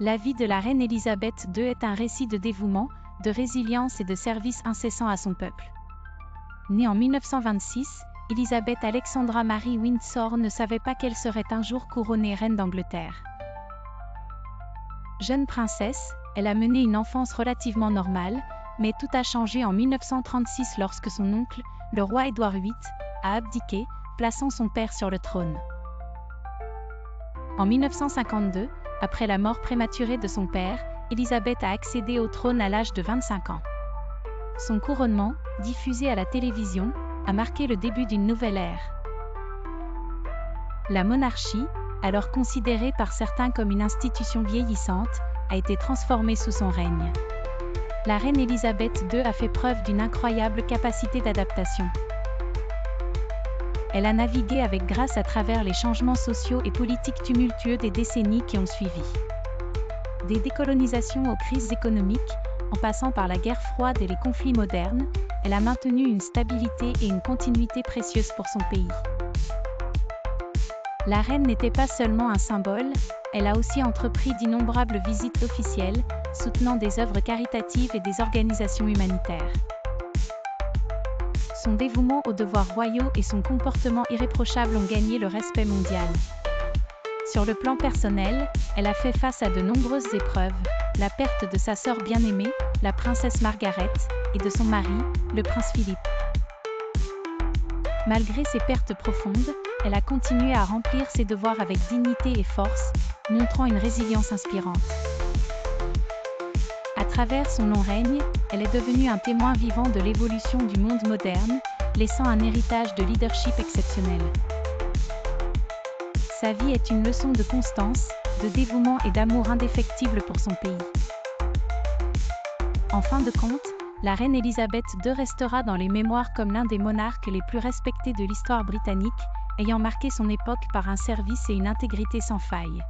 La vie de la reine Élisabeth II est un récit de dévouement, de résilience et de service incessant à son peuple. Née en 1926, Élisabeth Alexandra Marie Windsor ne savait pas qu'elle serait un jour couronnée reine d'Angleterre. Jeune princesse, elle a mené une enfance relativement normale, mais tout a changé en 1936 lorsque son oncle, le roi Édouard VIII, a abdiqué, plaçant son père sur le trône. En 1952, après la mort prématurée de son père, Élisabeth a accédé au trône à l'âge de 25 ans. Son couronnement, diffusé à la télévision, a marqué le début d'une nouvelle ère. La monarchie, alors considérée par certains comme une institution vieillissante, a été transformée sous son règne. La reine Élisabeth II a fait preuve d'une incroyable capacité d'adaptation. Elle a navigué avec grâce à travers les changements sociaux et politiques tumultueux des décennies qui ont suivi. Des décolonisations aux crises économiques, en passant par la guerre froide et les conflits modernes, elle a maintenu une stabilité et une continuité précieuses pour son pays. La reine n'était pas seulement un symbole, elle a aussi entrepris d'innombrables visites officielles, soutenant des œuvres caritatives et des organisations humanitaires. Son dévouement aux devoirs royaux et son comportement irréprochable ont gagné le respect mondial. Sur le plan personnel, elle a fait face à de nombreuses épreuves, la perte de sa sœur bien-aimée, la princesse Margaret, et de son mari, le prince Philippe. Malgré ces pertes profondes, elle a continué à remplir ses devoirs avec dignité et force, montrant une résilience inspirante. À travers son long règne, elle est devenue un témoin vivant de l'évolution du monde moderne, laissant un héritage de leadership exceptionnel. Sa vie est une leçon de constance, de dévouement et d'amour indéfectible pour son pays. En fin de compte, la reine Élisabeth II restera dans les mémoires comme l'un des monarques les plus respectés de l'histoire britannique, ayant marqué son époque par un service et une intégrité sans faille.